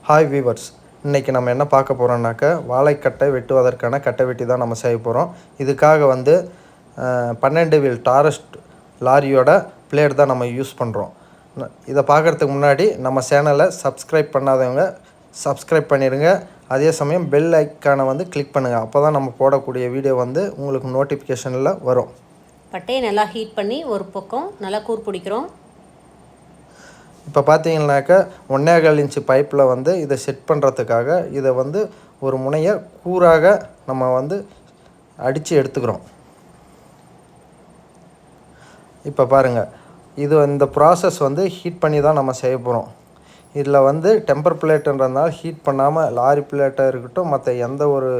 Hi viewers, இன்றைக்கி நம்ம என்ன பார்க்க போகிறோம்னாக்க வாழைக்கட்டை வெட்டுவதற்கான கட்டை வெட்டி தான் நம்ம செய்ய போகிறோம். இதுக்காக வந்து 12 வீல் டாரஸ்ட் லாரியோட பிளேட் தான் நம்ம யூஸ் பண்ணுறோம். இதை பார்க்குறதுக்கு முன்னாடி நம்ம சேனலை சப்ஸ்கிரைப் பண்ணாதவங்க சப்ஸ்கிரைப் பண்ணிடுங்க. அதே சமயம் பெல் ஐக்கானை வந்து கிளிக் பண்ணுங்கள். அப்போ தான் நம்ம போடக்கூடிய வீடியோ வந்து உங்களுக்கு நோட்டிஃபிகேஷனில் வரும். பட்டையை நல்லா ஹீட் பண்ணி ஒரு பக்கம் நல்லா கூர் பிடிக்கிறோம். இப்போ பார்த்தீங்கன்னாக்கா 1.25 இன்ச்சு பைப்பில் வந்து இதை செட் பண்ணுறதுக்காக இதை வந்து ஒரு முனையை கூராக நம்ம வந்து அடித்து எடுத்துக்கிறோம். இப்போ பாருங்கள், இந்த ப்ராசஸ் வந்து ஹீட் பண்ணி தான் நம்ம செய்ய போகிறோம். இதில் வந்து டெம்பர் பிளேட்டுன்றதுனால ஹீட் பண்ணாமல் லாரி பிளேட்டாக இருக்கட்டும், மற்ற எந்த ஒரு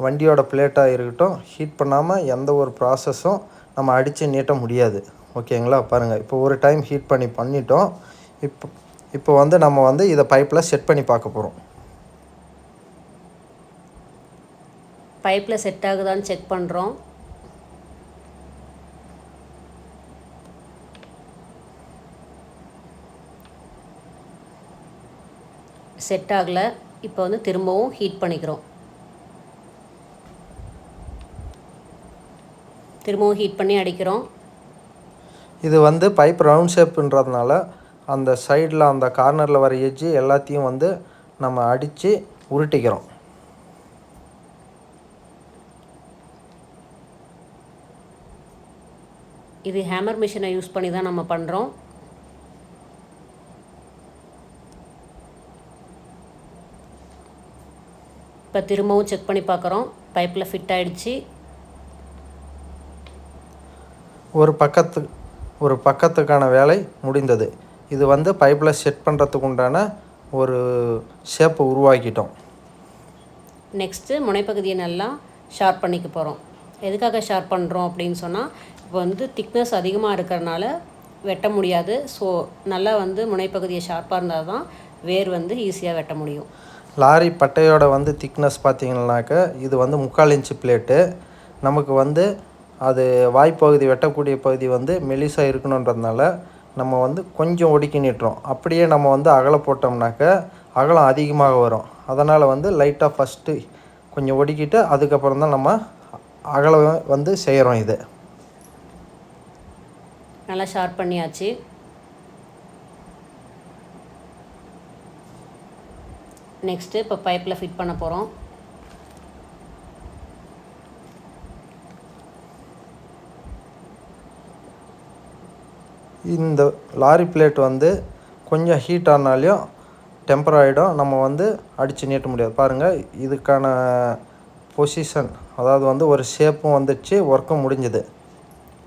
வண்டியோட பிளேட்டாக இருக்கட்டும், ஹீட் பண்ணாமல் எந்த ஒரு ப்ராசஸும் நம்ம அடித்து நீட்ட முடியாது. ஓகேங்களா? பாருங்கள், இப்போ ஒரு டைம் ஹீட் பண்ணிட்டோம். இப்போ வந்து நம்ம வந்து இதை பைப்பில் செட் பண்ணி பார்க்க போகிறோம். பைப்பில் செட் ஆகுதான்னு செக் பண்ணுறோம். செட் ஆகலை. இப்போ வந்து திரும்பவும் ஹீட் பண்ணிக்கிறோம். திரும்பவும் ஹீட் பண்ணி அடிக்கிறோம். இது வந்து பைப் ரவுண்ட் ஷேப்புன்றதுனால அந்த சைடில் அந்த கார்னரில் வர எட்ஜு எல்லாத்தையும் வந்து நம்ம அடித்து உருட்டிக்கிறோம். இது ஹேமர் மிஷினை யூஸ் பண்ணி தான் நம்ம பண்ணுறோம். இப்போ திரும்பவும் செக் பண்ணி பார்க்குறோம். பைப்பில் ஃபிட் ஆகிடுச்சு. ஒரு பக்கத்துக்கான வேலை முடிந்தது. இது வந்து பைப்பில் செட் பண்ணுறதுக்கு உண்டான ஒரு ஷேப்பை உருவாக்கிட்டோம். நெக்ஸ்ட்டு முனைப்பகுதியை நல்லா ஷார்ப் பண்ணிக்க போகிறோம். எதுக்காக ஷார்ப் பண்ணுறோம் அப்படின்னு சொன்னால், இப்போ வந்து திக்னஸ் அதிகமாக இருக்கிறனால வெட்ட முடியாது. ஸோ நல்லா வந்து முனைப்பகுதியை ஷார்ப்பாக இருந்தால் தான் வேர் வந்து ஈஸியாக வெட்ட முடியும். லாரி பட்டையோட வந்து திக்னஸ் பார்த்திங்கனாக்க இது வந்து 3/4 இன்ச்சு பிளேட்டு. நமக்கு வந்து அது வாய்ப்பகுதி வெட்டக்கூடிய பகுதி வந்து மெலிசாக இருக்கணுன்றதுனால நம்ம வந்து கொஞ்சம் ஒடுக்கி நீட்டுறோம். அப்படியே நம்ம வந்து அகலம் போட்டோம்னாக்க அகலம் அதிகமாக வரும். அதனால் வந்து லைட்டாக ஃபஸ்ட்டு கொஞ்சம் ஒடுக்கிட்டு அதுக்கப்புறம் தான் நம்ம அகலம் வந்து செய்கிறோம். இது நல்லா ஷார்ப் பண்ணியாச்சு. நெக்ஸ்ட்டு இப்போ பைப்பில் ஃபிட் பண்ண போகிறோம். இந்த லாரி பிளேட் வந்து கொஞ்சம் ஹீட் ஆனாலையும் டெம்பர் ஆகிடும். நம்ம வந்து அடித்து நீட்ட முடியாது. பாருங்கள், இதுக்கான பொசிஷன் அதாவது வந்து ஒரு ஷேப்பும் வந்துடுச்சு, ஒர்க்கும் முடிஞ்சுது.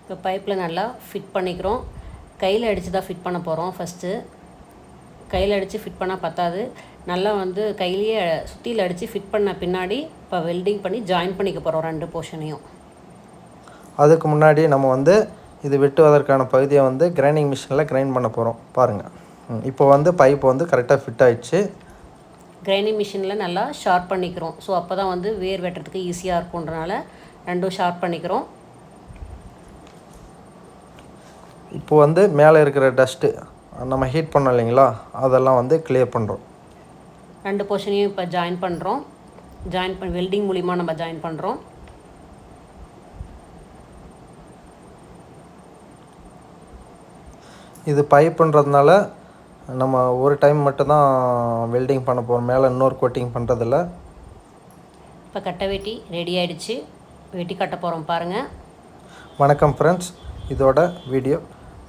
இப்போ பைப்பில் நல்லா ஃபிட் பண்ணிக்கிறோம். கையில் அடித்து தான் ஃபிட் பண்ண போகிறோம். ஃபஸ்ட்டு கையில் அடித்து ஃபிட் பண்ணால் பத்தாது. நல்லா வந்து கையிலேயே சுற்றியில் அடித்து ஃபிட் பண்ண பின்னாடி இப்போ வெல்டிங் பண்ணி ஜாயின் பண்ணிக்க போகிறோம் 2 போர்ஷனையும். அதுக்கு முன்னாடி நம்ம வந்து இது வெட்டுவதற்கான பகுதியை வந்து கிரைண்டிங் மிஷினில் கிரைண்ட் பண்ண போகிறோம். பாருங்கள், இப்போ வந்து பைப் வந்து கரெக்டாக ஃபிட் ஆகிடுச்சு. கிரைண்டிங் மிஷினில் நல்லா ஷார்ப் பண்ணிக்கிறோம். ஸோ அப்போ தான் வந்து வேர் வெட்டுறதுக்கு ஈஸியாக இருக்குன்றனால 2 ஷார்ப் பண்ணிக்கிறோம். இப்போ வந்து மேலே இருக்கிற டஸ்ட்டு நம்ம ஹீட் பண்ணோம் இல்லைங்களா, அதெல்லாம் வந்து கிளியர் பண்ணுறோம். 2 போர்ஷனையும் இப்போ ஜாயின் பண்ணுறோம். வெல்டிங் மூலிமா நம்ம ஜாயின் பண்ணுறோம். இது பைப்புன்றதுனால நம்ம ஒரு டைம் மட்டும்தான் வெல்டிங் பண்ண போகிறோம். மேலே இன்னொரு கோட்டிங் பண்ணுறதில்ல. இப்போ கட்டை வெட்டி ரெடி ஆகிடுச்சு. வெட்டி கட்ட போகிறோம். பாருங்கள். வணக்கம் ஃப்ரெண்ட்ஸ், இதோட வீடியோ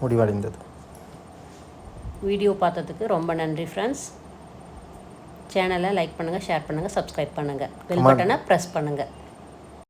முடிவடைந்தது. வீடியோ பார்த்ததுக்கு ரொம்ப நன்றி ஃப்ரெண்ட்ஸ். சேனலை லைக் பண்ணுங்கள், ஷேர் பண்ணுங்கள், சப்ஸ்கிரைப் பண்ணுங்கள், பெல் பட்டனை ப்ரெஸ் பண்ணுங்கள்.